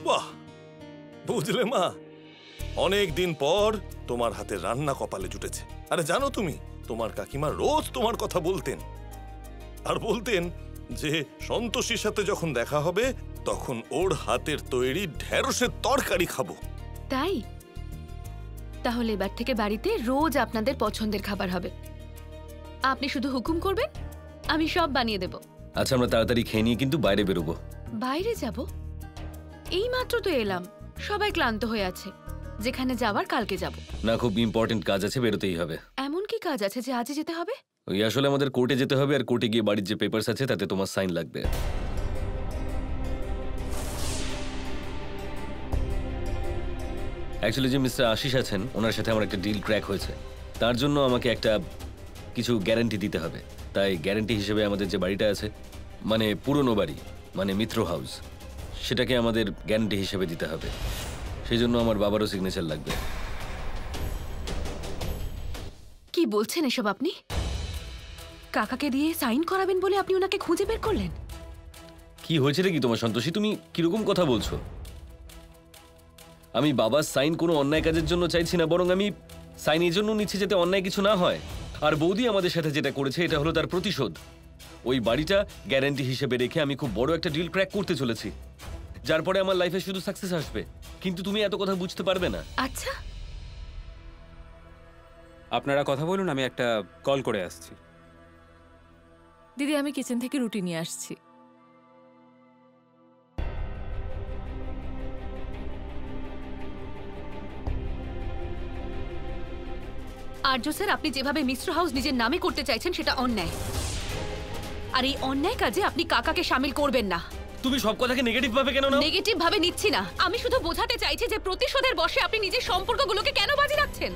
বাহ, বুঝলে মা, অনেক দিন পর তোমার হাতের রান্না কপালে জুটেছে। আরে জানো তুমি, তোমার কাকিমা রোজ তোমার কথা বলতেন, আর বলতেন যে সন্তোষীর সাথে যখন দেখা হবে তখন ওর হাতের তৈরি ঢেঁড়সের তরকারি খাবো। তাই? তাহলে এবার থেকে বাড়িতে রোজ আপনাদের পছন্দের খাবার হবে। আপনি শুধু হুকুম করবেন, আমি সব বানিয়ে দেব। আচ্ছা, আমরা তাড়াতাড়ি খেয়ে নিয়ে কিন্তু বাইরে বেরোবো। বাইরে যাব? এই মাত্র তো এলাম, সবাই ক্লান্ত হয়ে আছে। যেখানে যাওয়ার কালকে যাব। না, খুব ইম্পর্টেন্ট কাজ আছে, বেরোতেই হবে। এমন কি কাজ আছে যে আজই যেতে হবে? ওই আসলে আমাদের কোর্টে যেতে হবে, আর কোর্টে গিয়ে বাড়ির যে পেপারস আছে তাতে তোমার সাইন লাগবে। অ্যাকচুয়ালি যে মিস্টার আশিস আছেন, ওনার সাথে আমার একটা ডিল ক্র্যাক হয়েছে। তার জন্য আমাকে একটা কিছু গ্যারান্টি দিতে হবে। তাই গ্যারান্টি হিসেবে আমাদের যে বাড়িটা আছে, মানে পুরনো বাড়ি, মানে মিত্র হাউস, সেটাকে আমাদের গ্যারান্টি হিসেবে দিতে হবে। সেই জন্য আমার বাবারও সিগনেচার লাগবে। কি বলছেন এসব আপনি? কাকাকে দিয়ে সাইন করাবেন বলে আপনি ওনাকে খুঁজে বের করলেন? কি হয়েছে রে কি তোমার সন্তোষী? তুমি কিরকম কথা বলছো? আমি বাবার সাইন কোনো অন্যায় কাজের জন্য চাইছি না, বরং আমি সাইন এই জন্য নিচ্ছি যাতে অন্যায় কিছু না হয়। আর বৌদি আমাদের সাথে যেটা করেছে এটা হলো তার প্রতিশোধ। ওই বাড়িটা গ্যারান্টি হিসেবে রেখে আমি খুব বড় একটা ডিল ক্র্যাক করতে চলেছি, যার পরে আমার লাইফে শুধু সাকসেস আসবে। কিন্তু তুমি এত কথা বুঝতে পারবে না। আচ্ছা, আপনারা কথা বলুন, আমি একটা কল করে আসছি। দিদি, আমি কিচেন থেকে রুটি নিয়ে আসছি। আর্য স্যার, আপনি যেভাবে মিশ্র হাউস নিজের নামে করতে চাইছেন সেটা অন্যায়। আর এই অন্যায় কাজে আপনি কাকাকে শামিল করবেন না। তুমি সব কথাকে নেগেটিভ ভাবে কেন নাও? নেগেটিভ ভাবে নিচ্ছি না, আমি শুধু বোঝাতে চাইছি যে প্রতিশোধের বশে আপনি নিজের সম্পর্কগুলোকে কেন বাজি রাখছেন।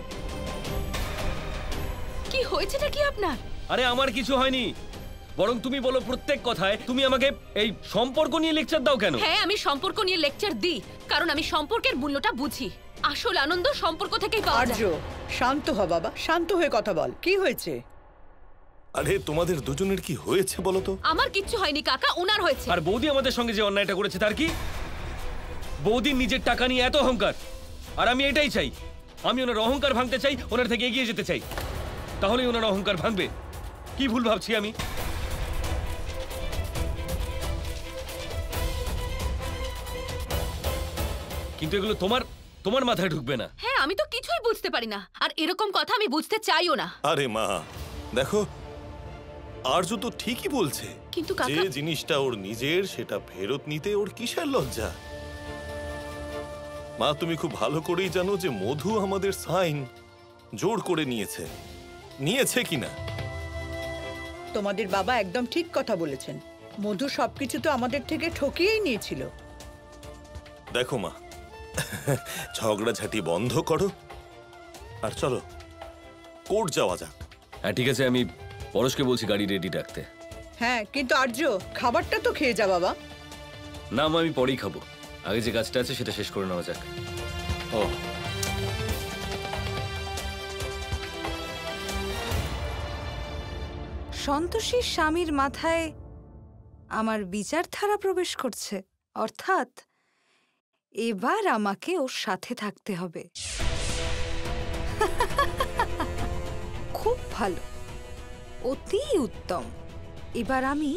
কি হয়েছেটা কি আপনার? আরে আমার কিছু হয়নি, বরং তুমি বলো প্রত্যেক কথায় তুমি আমাকে এই সম্পর্ক নিয়ে লেকচার দাও কেন? হ্যাঁ, আমি সম্পর্ক নিয়ে লেকচার দিই কারণ আমি সম্পর্কের মূল্যটা বুঝি। আসল আনন্দ সম্পর্ক থেকেই পাওয়া যায়। আর্য, শান্ত হ বাবা, শান্ত হয়ে কথা বল। কি হয়েছে? আরে তোমাদের দুজনের কি হয়েছে বলো তো? আমার কিচ্ছু হয়নি কাকা, ওনার হয়েছে। আর বৌদি আমাদের সঙ্গে যে অন্যায়টা করেছে তার কি? বৌদির নিজের টাকা নিয়ে এত অহংকার, আর আমি এটাই চাই। আমি ওনার অহংকার ভাঙতে চাই, ওনার থেকে এগিয়ে যেতে চাই, তাহলেই ওনার অহংকার ভাঙবে। কি ভুল ভাবছি আমি? কিন্তু এগুলো তোমার মাথায় ঢুকবে না। হ্যাঁ, আমি তো কিছুই বুঝতে পারি না, আর এরকম কথা আমি বুঝতে চাইও না। আরে মা দেখো, আর্য তো ঠিকই বলছে, কিন্তু কাকা, যে জিনিসটা ওর নিজের সেটা ফেরত নিতে ওর কিসের লজ্জা? মা তুমি খুব ভালো করেই জানো যে মধু আমাদের সাইন জোর করে নিয়েছে কিনা। তোমাদের বাবা একদম ঠিক কথা বলেছেন। মধু সবকিছু তো আমাদের থেকে ঠকিয়েই নিয়েছিল। দেখো মা, ঝগড়াঝাটি বন্ধ করো আর চলো কোর্ট যাওয়া যাক। হ্যাঁ ঠিক আছে, আমি পরশকে বলছি গাড়ি রেডি রাখতে। হ্যাঁ, কিন্তু আর্য, খাবারটা তো খেয়ে যা বাবা। না মা, আমি পরেই খাবো, আগে যে কাজটা আছে সেটা শেষ করে নেওয়া যাক। ও, সন্তোষীর স্বামীর মাথায় আমার বিচারধারা প্রবেশ করছে, অর্থাৎ এবার আমাকে ওর সাথে থাকতে হবে। খুব ভালো, অতি উত্তম। এবার আমি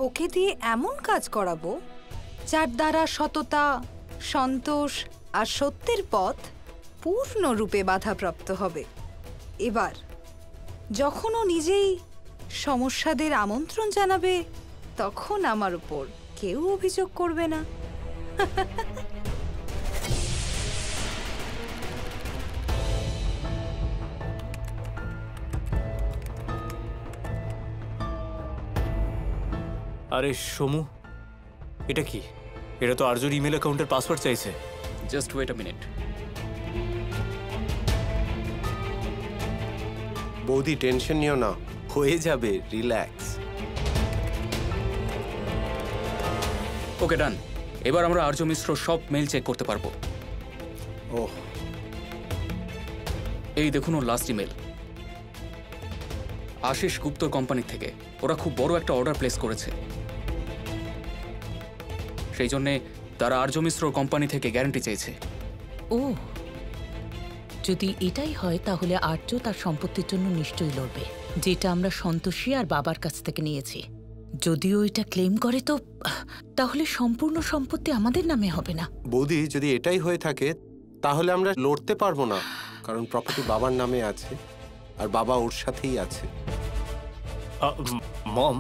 ওকে দিয়ে এমন কাজ করাবো যার দ্বারা সততা, সন্তোষ আর সত্যের পথ পূর্ণরূপে বাধাপ্রাপ্ত হবে। এবার যখন ও নিজেই সমস্যাদের আমন্ত্রণ জানাবে, তখন আমার উপর কেউ অভিযোগ করবে না। আরে সমু, এটা কি? এটা তো আর্যর ইমেল অ্যাকাউন্টের পাসওয়ার্ড চাইছে। Just wait a minute. বৌদি টেনশন নিও না, হয়ে যাবে, রিল্যাক্স। ওকে ডান। এবার আমরা আর্য মিশ্র সব মেইল চেক করতে পারবো। ওহ, এই দেখুন ওর লাস্ট ইমেল, আশিস গুপ্তর কোম্পানি থেকে। ওরা খুব বড় একটা অর্ডার প্লেস করেছে, সেই জন্যে তারা আর্য মিশ্র কোম্পানি থেকে গ্যারান্টি চেয়েছে। ও, যদি এটাই হয় তাহলে আর্য তার সম্পত্তির জন্য নিশ্চয়ই লড়বে, যেটা আমরা সন্তোষী আর বাবার কাছ থেকে নিয়েছি। যদিও এটা ক্লেম করে তো তাহলে সম্পূর্ণ সম্পত্তি আমাদের নামে হবে না। বৌদি, যদি এটাই হয়ে থাকে তাহলে আমরা লড়তে পারবো না, কারণ প্রপার্টি বাবার নামে আছে আর বাবা ওর সাথেই আছে। মম,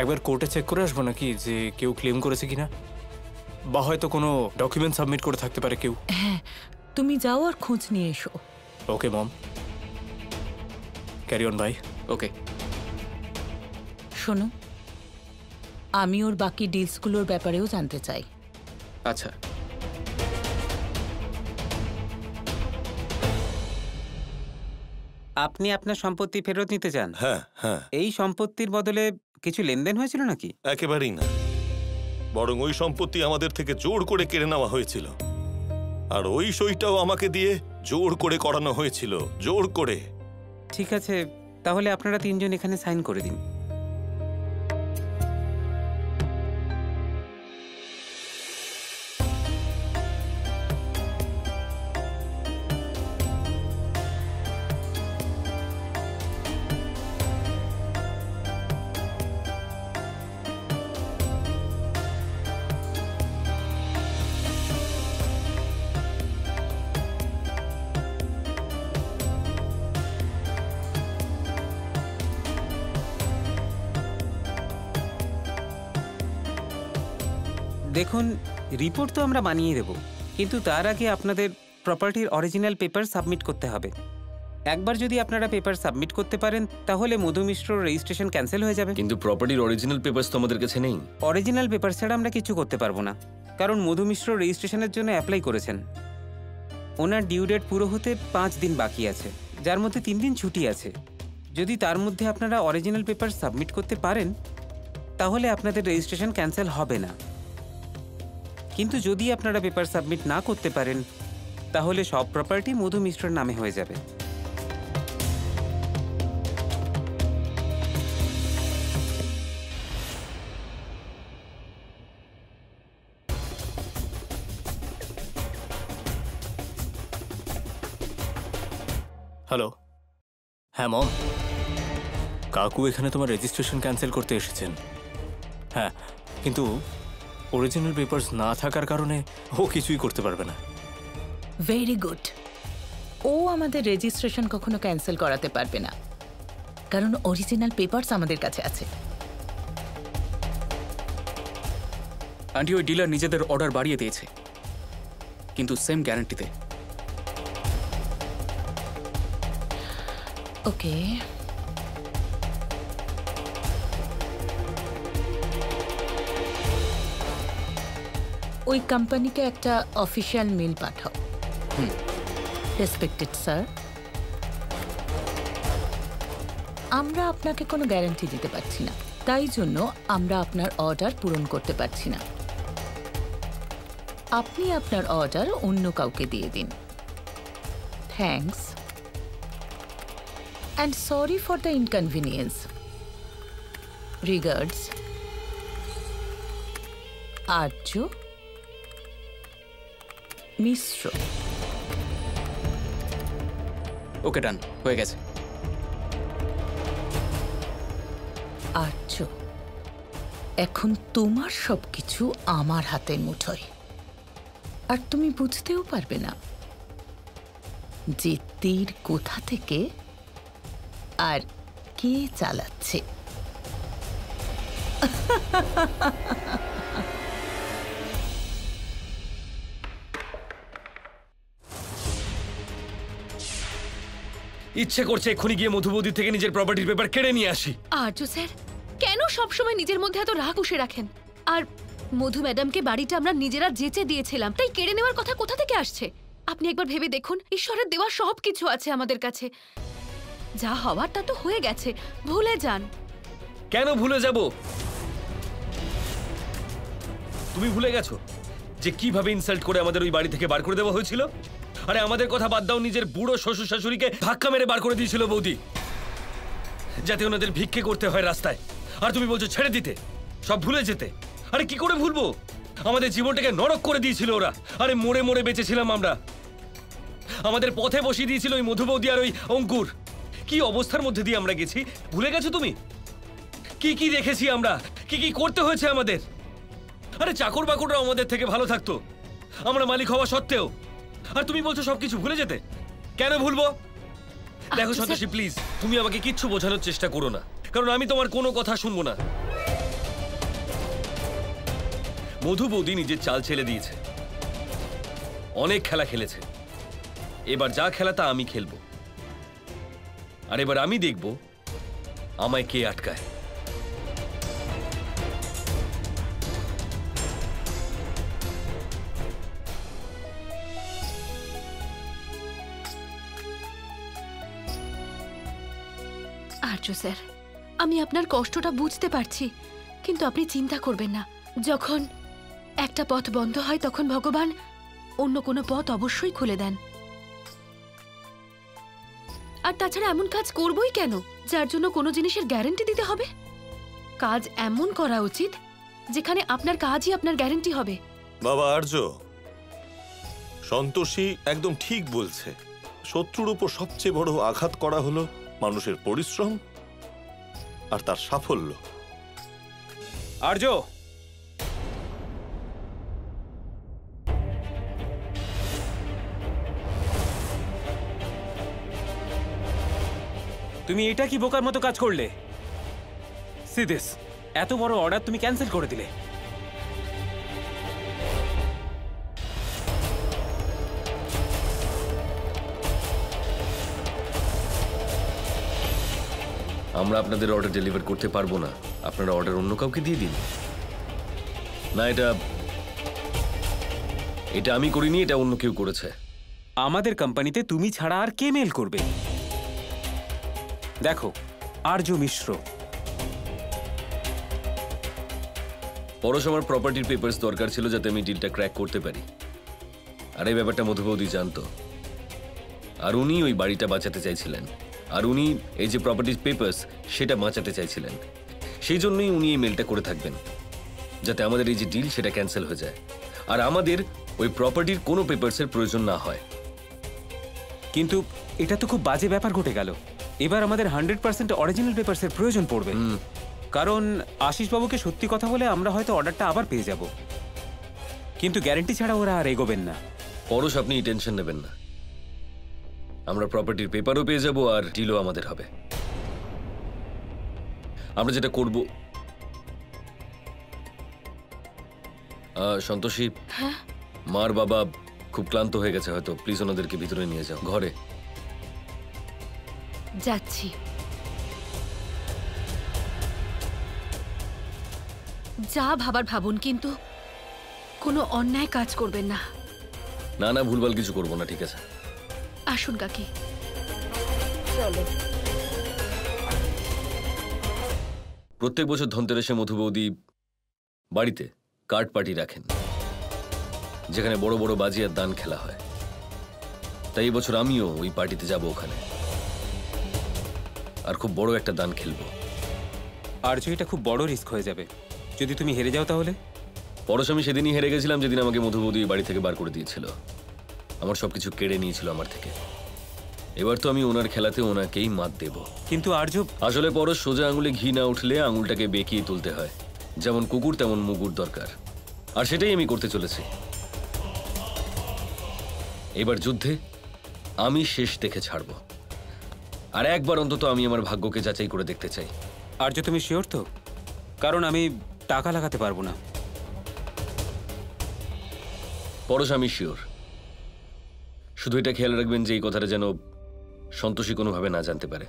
একবার কোর্টে চেক করে আসবো নাকি যে কেউ ক্লেম করেছে কিনা, বা হয়তো কোনো ডকুমেন্ট সাবমিট করে থাকতে পারে কেউ। হ্যাঁ, তুমি যাও আর খোঁজ নিয়ে এসো। ওকে মম, ক্যারি অন ভাই। ওকে। শোনো, আমি ওর বাকি ডিলসগুলোর ব্যাপারেও জানতে চাই। আচ্ছা। আপনি আপনার সম্পত্তি ফেরত নিতে চান? হ্যাঁ হ্যাঁ, এই সম্পত্তির বদলে কিছু লেনদেন হয়েছিল নাকি? একেবারেই না, বরং ওই সম্পত্তি আমাদের থেকে জোর করে কেড়ে নেওয়া হয়েছিল, আর ওই সইটাও আমাকে দিয়ে জোর করে করানো হয়েছিল, জোর করে। ঠিক আছে, তাহলে আপনারা তিনজন এখানে সাইন করে দিন। দেখুন, রিপোর্ট তো আমরা বানিয়ে দেব, কিন্তু তার আগে আপনাদের প্রপার্টির অরিজিনাল পেপার সাবমিট করতে হবে। একবার যদি আপনারা পেপার সাবমিট করতে পারেন তাহলে মধু মিশ্র রেজিস্ট্রেশন ক্যান্সেল হয়ে যাবে। কিন্তু প্রপার্টির অরিজিনাল পেপারস তো আমাদের কাছে নেই। অরিজিনাল পেপার ছাড়া আমরা কিছু করতে পারবো না, কারণ মধু মিশ্র রেজিস্ট্রেশনের জন্য অ্যাপ্লাই করেছেন। ওনার ডিউ ডেট পুরো হতে 5 দিন বাকি আছে, যার মধ্যে 3 দিন ছুটি আছে। যদি তার মধ্যে আপনারা অরিজিনাল পেপার সাবমিট করতে পারেন তাহলে আপনাদের রেজিস্ট্রেশন ক্যান্সেল হবে না। কিন্তু যদি আপনারা পেপার সাবমিট না করতে পারেন তাহলে সব প্রপার্টি মধু মিশ্রের নামে হয়ে যাবে। হ্যালো, হ্যাঁ মম, কাকু এখানে তোমার রেজিস্ট্রেশন ক্যান্সেল করতে এসেছেন। হ্যাঁ, কিন্তু অরিজিনাল পেপারস না থাকার কারণে ও কিছুই করতে পারবে না। Very good. ও আমাদের রেজিস্ট্রেশন কখনো ক্যান্সেল করাতে পারবে না, কারণ অরিজিনাল পেপারস আমাদের কাছে আছে। আন্টি, ওই ডিলার নিজেদের অর্ডার বাড়িয়ে দিয়েছে, কিন্তু সেম গ্যারান্টিতে। ওকে, ওই কোম্পানিকে একটা অফিশিয়াল মেল পাঠাও। রেসপেক্টেড স্যার, আমরা আপনাকে কোনো গ্যারান্টি দিতে পারছি না, তাই জন্য আমরা আপনার অর্ডার পূরণ করতে পারছি না। আপনি আপনার অর্ডার অন্য কাউকে দিয়ে দিন। Thanks and sorry for the inconvenience. Regards, আর্য মিশ্র। ওকে, ডান, হয়ে গেছে। আর্য, এখন তোমার সবকিছু আমার হাতের মুঠোয়, আর তুমি বুঝতেও পারবে না যে তীর কোথা থেকে আর কে চালাচ্ছে। ইচ্ছে করছে এক্ষুনি গিয়ে মধুবতী থেকে নিজের প্রপার্টির পেপার কেড়ে নিয়ে আসি। আর্য স্যার, কেন সবসময় নিজের মধ্যে এত রাগ উষে রাখেন? আর মধু ম্যাডামকে বাড়িটা আমরা নিজেরা যেচে দিয়েছিলাম, তাই কেড়ে নেওয়ার কথা কোথা থেকে আসছে? আপনি একবার ভেবে দেখুন, ঈশ্বরের দেওয়া সব কিছু আছে আমাদের কাছে, যা হওয়ার তা তো হয়ে গেছে, ভুলে যান। কেন ভুলে যাব? তুমি ভুলে গেছো যে কিভাবে ইনসাল্ট করে আমাদের ওই বাড়ি থেকে বার করে দেওয়া হয়েছিল? আরে আমাদের কথা বাদ দাও, নিজের বুড়ো শ্বশুর শাশুড়িকে ধাক্কা মেরে বার করে দিয়েছিল বৌদি, যাতে ওনাদের ভিক্ষে করতে হয় রাস্তায়। আর তুমি বলছো ছেড়ে দিতে, সব ভুলে যেতে। আরে কি করে ভুলবো? আমাদের জীবনটাকে নরক করে দিয়েছিল ওরা। আরে মরে মরে বেঁচেছিলাম আমরা। আমাদের পথে বসিয়ে দিয়েছিল ওই মধু বৌদি আর ওই অঙ্কুর। কি অবস্থার মধ্যে দিয়ে আমরা গেছি ভুলে গেছো তুমি? কি কি দেখেছি আমরা, কি কি করতে হয়েছে আমাদের। আরে চাকর বাকররা আমাদের থেকে ভালো থাকতো আমরা মালিক হওয়া সত্ত্বেও, আর তুমি বলছো সবকিছু ভুলে যেতে। কেন ভুলবো? দেখো সন্তোষী, প্লিজ তুমি আমাকে কিচ্ছু বোঝানোর চেষ্টা করো না, কারণ আমি তোমার কোনো কথা শুনবো না। মধু বৌদি নিজের চাল ছেড়ে দিয়েছে, অনেক খেলা খেলেছে। এবার যা খেলা তা আমি খেলবো, আর এবার আমি দেখব আমায় কে আটকায়। আর্য স্যার, আমি আপনার কষ্টটা বুঝতে পারছি, কিন্তু আপনি চিন্তা করবেন না। যখন একটা পথ বন্ধ হয় তখন ভগবান অন্য কোনো পথ অবশ্যই খুলে দেন। আর তাছাড়া এমন কাজ করবই কেন যার জন্য কোনো জিনিসের গ্যারান্টি দিতে হবে? কাজ এমন করা উচিত যেখানে আপনার কাজই আপনার গ্যারান্টি হবে। বাবা আর্য, সন্তোষী একদম ঠিক বলছে। শত্রুর উপর সবচেয়ে বড় আঘাত করা হলো মানুষের পরিশ্রম আর তার সাফল্য। আর্য, তুমি এটা কি বোকার মতো কাজ করলে? সিদিস, এত বড় অর্ডার তুমি ক্যান্সেল করে দিলে। আমরা আপনাদের অর্ডার ডেলিভার করতে পারবো না, আপনারা অর্ডার অন্য কাউকে দিয়ে দিন। না, এটা আমি করিনি, এটা অন্য কেউ করেছে। আমাদের কোম্পানিতে তুমি ছাড়া আর কে মেল করবে? দেখো, আর্য মিশ্র। পরশ আমার প্রপার্টির পেপারস দরকার ছিল যাতে আমি ডিলটা ক্র্যাক করতে পারি, আর এই ব্যাপারটা মধু বৌদি জানতো। আর উনি ওই বাড়িটা বাঁচাতে চাইছিলেন, আর উনি এই যে প্রপার্টির পেপারস সেটা বাঁচাতে চাইছিলেন। সেই জন্যই উনি এই মেলটা করে থাকবেন, যাতে আমাদের এই যে ডিল সেটা ক্যান্সেল হয়ে যায়, আর আমাদের ওই প্রপার্টির কোনো পেপারসের প্রয়োজন না হয়। কিন্তু এটা তো খুব বাজে ব্যাপার ঘটে গেল। এবার আমাদের 100% অরিজিনাল পেপারসের প্রয়োজন পড়বে, কারণ আশিস বাবুকে সত্যি কথা বলে আমরা হয়তো অর্ডারটা আবার পেয়ে যাব, কিন্তু গ্যারান্টি ছাড়া ওরা আর এগোবেন না। পরশ, আপনি টেনশন নেবেন না, আমরা প্রপার্টির পেপারও পেয়ে যাব আর ডিলও আমাদের হবে। আমরা যেটা করব, সন্তোষী, মার বাবা খুব ক্লান্ত হয়ে গেছে হয়তো, প্লিজ ওনাদেরকে ভিতরে নিয়ে যাও ঘরে। যাচ্ছি। যা ভাবার ভাবুন, কিন্তু কোনো অন্যায় কাজ করবেন না। না না, ভুলভাল কিছু করবো না, ঠিক আছে? আসুন কাকি। চলো। প্রত্যেক বছর ধনতেরাসে মধু বৌদি বাড়িতে কার্ড পার্টি রাখেন, যেখানে বড় বড় বাজি আর দান খেলা হয়। তাই এই বছর আমিও ওই পার্টিতে যাব ওখানে, আর খুব বড় একটা দান খেলবো। আর্য, এটা খুব বড় রিস্ক হয়ে যাবে যদি তুমি হেরে যাও তাহলে। পরশ, আমি সেদিনই হেরে গেছিলাম যেদিন আমাকে মধু বৌদি বাড়ি থেকে বার করে দিয়েছিল, আমার সবকিছু কেড়ে নিয়েছিল আমার থেকে। এবার তো আমি ওনার খেলাতে ওনাকেই মাত দেব। কিন্তু আর্য, আসলে পরশ, সোজা আঙুলে ঘি না উঠলে আঙুলটাকে বেঁকিয়ে তুলতে হয়। যেমন কুকুর তেমন মুগুর দরকার, আর সেটাই আমি করতে চলেছি। এবার যুদ্ধে আমি শেষ দেখে ছাড়ব, আর একবার অন্তত আমি আমার ভাগ্যকে যাচাই করে দেখতে চাই। আর্য, তুমি শিওর তো? কারণ আমি টাকা লাগাতে পারবো না। পরশ, আমি শিওর। শুধু এটা খেয়াল রাখবেন যে এই কথাটা যেন সন্তোষী কোনোভাবে না জানতে পারে।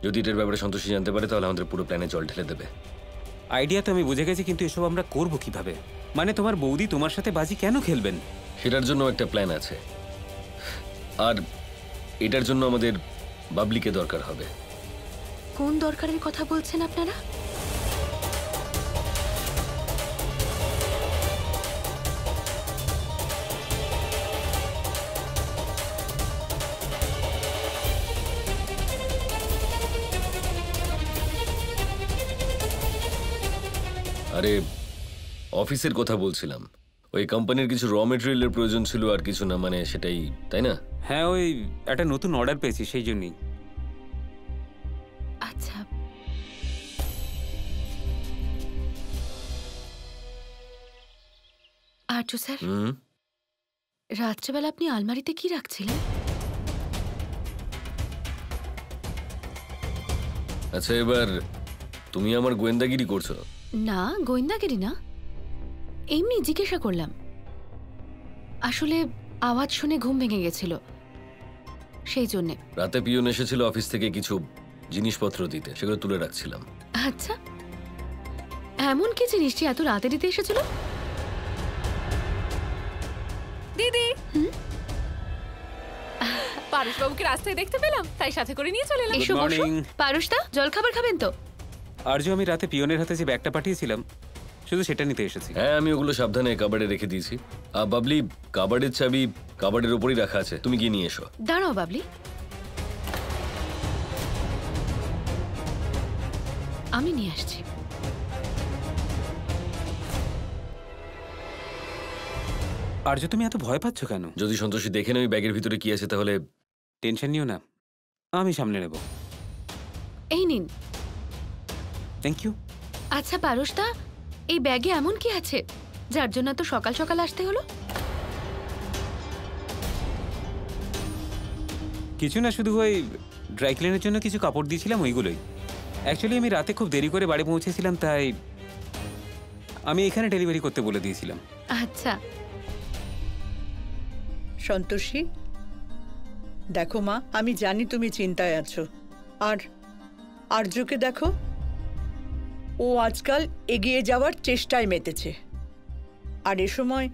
যদি এটার ব্যাপারে সন্তোষী জানতে পারে তাহলে আমাদের পুরো প্ল্যানে জল ঢেলে দেবে। আইডিয়া তো আমি বুঝে গেছি, কিন্তু এসব আমরা করব কিভাবে? মানে তোমার বৌদি তোমার সাথে বাজি কেন খেলবেন? সেটার জন্য একটা প্ল্যান আছে, আর এটার জন্য আমাদের বাবলিকে দরকার হবে। কোন দরকারের কথা বলছেন আপনারা? আরে অফিসের কথা বলছিলাম। ওই কোম্পানির কিছু র মেটেরিয়ালের প্রয়োজন ছিল আর কিছু না, মানে সেটাই, তাই না? হ্যাঁ, ওই একটা নতুন অর্ডার পেয়েছি সেই জন্যই। আচ্ছা, আর্য স্যার, রাত্রেবেলা আপনি আলমারিতে কি রাখছিলেন? আচ্ছা, এবার তুমি আমার গোয়েন্দাগিরি করছো? না, গোয়েন্দাগিরি না, এমনি জিজ্ঞাসা করলাম। আসলে আওয়াজ শুনে ঘুম ভেঙে গেছিল, সেই জন্যে। রাতে পিয়ন এসেছিল অফিস থেকে কিছু জিনিসপত্র দিতে, সেগুলো তুলে রাখছিলাম। আচ্ছা, এমন কি জিনিস যে এত রাতে দিতে এসেছিল? দিদি, পারুশবাবুকে রাস্তায় দেখতে পেলাম, তাই সাথে করে নিয়ে চলে এলাম। এসো বসো। পারুশদা, জলখাবার খাবেন তো? আর্য, আমি রাতে পিয়নের হাতে যে ব্যাগটা পাঠিয়েছিলাম শুধু সেটা নিতে এসেছি। হ্যাঁ, আমি ওগুলো সাবধানে কাবার্ডে রেখে দিয়েছি। বাবলি, কাবার্ডের চাবি কাবার্ডের উপরই রাখা আছে, তুমি গিয়ে নিয়ে এসো। দাঁড়াও বাবলি, আমি নিয়ে আসছি। আর্য, তুমি এত ভয় পাচ্ছ কেন? যদি সন্তোষী দেখে নেই ব্যাগের ভিতরে কি আছে তাহলে? টেনশন নিও না, আমি সামনে নেব। এই নিন। Thank you. আচ্ছা পারুশদা, এই ব্যাগে এমন কি আছে যার জন্য তো সকাল সকাল আসতে হলো? কিছু না, শুধু ওই ড্রাই ক্লিনের জন্য কিছু কাপড় দিয়েছিলাম, ওইগুলোই। অ্যাকচুয়ালি আমি রাতে খুব দেরি করে বাড়ি পৌঁছেছিলাম, তাই আমি এখানে ডেলিভারি করতে বলে দিয়েছিলাম। আচ্ছা। সন্তোষী, দেখো মা, আমি জানি তুমি চিন্তায় আছো, আর আর্যকে দেখো, ও আজকাল এগিয়ে যাওয়ার চেষ্টায় মেতেছে। আর এ সময়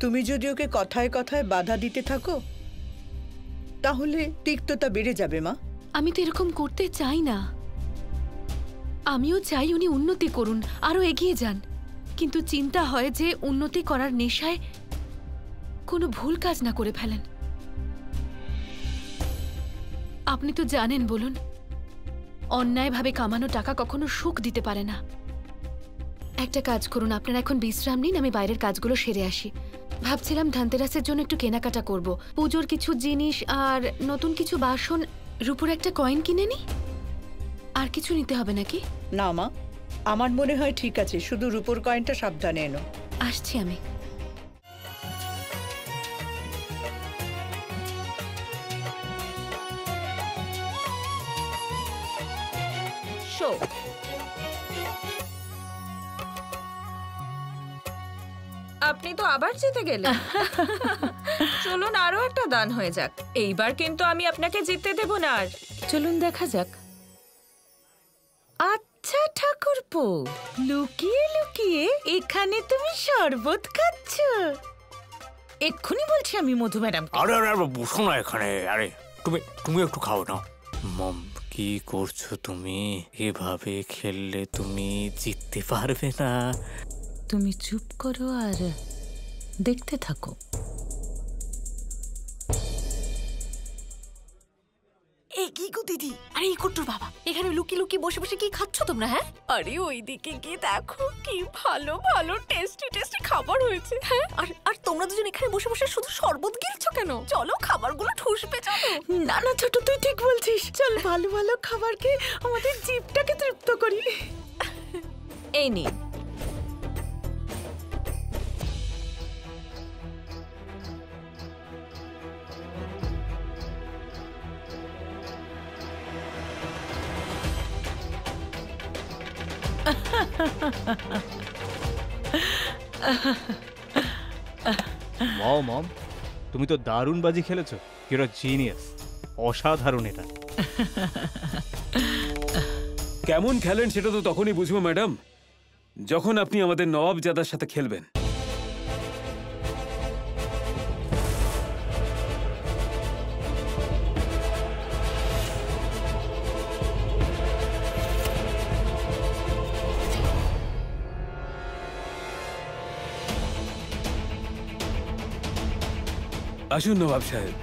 তুমি যদি ওকে কথায় কথায় বাধা দিতে থাকো তাহলে তিক্ততা বেড়ে যাবে মা। আমি তো এরকম করতে চাই না, আমিও চাই উনি উন্নতি করুন, আরো এগিয়ে যান। কিন্তু চিন্তা হয় যে উন্নতি করার নেশায় কোনো ভুল কাজ না করে ফেলেন। আপনি তো জানেন, বলুন, অন্যায়ভাবে কামানো টাকা কখনো সুখ দিতে পারে না। একটা কাজ করুন, আপনারা এখন বিশ্রাম নিন, আমি বাইরের কাজগুলো সেরে আসি। ভাবছিলাম ধনতেরাসের জন্য একটু কেনাকাটা করব, পুজোর কিছু জিনিস আর নতুন কিছু বাসন, রূপোর একটা কয়েন কিনে নি। আর কিছু নিতে হবে নাকি? না মা, আমার মনে হয় ঠিক আছে, শুধু রূপোর কয়েনটা সাবধানে এনো। আসছি আমি। আপনি তো আবার জিতে গেলেন। চলুন আরো একটা দান হয়ে যাক। এইবার কিন্তু আমি আপনাকে জিততে দেব না। আর চলুন দেখা যাক। আচ্ছা ঠাকুরপো, লুকিয়ে লুকিয়ে এখানে তুমি শরবত খাচ্ছ? এক্ষুনি বলছি আমি মধু ম্যাডাম। আরে আরে বসো না এখানে। আরে তুমি একটু খাও না। মম, কি করছো তুমি? এভাবে খেললে তুমি জিততে পারবে না। তুমি চুপ করো আর দেখতে থাকো। এই কি গো দিদি, আরে এই কুট্টুর বাবা, এখানে লুকি লুকি বসে বসে কি খাচ্ছ তোমরা? হ্যাঁ, আরে ওইদিকে গিয়ে দেখো কি ভালো ভালো টেস্টি টেস্টি খাবার হয়েছে। হ্যাঁ, আর তোমরা দুজন এখানে বসে বসে শুধু শরবত গিলছো কেন? চলো খাবারগুলো ঠুসবে, চলো। না না ছোট, তুই ঠিক বলছিস। চল ভালো ভালো খাবার খেয়ে আমাদের জিভটাকে তৃপ্ত করি। এই নি। মম, তুমি তো দারুণ বাজি খেলেছো। ইউর আ জিনিয়াস, অসাধারণ এটা। কেমন খেলেন সেটা তো তখনই বুঝবো ম্যাডাম, যখন আপনি আমাদের নবাবজাদার সাথে খেলবেন। আসুন নবাব সাহেব।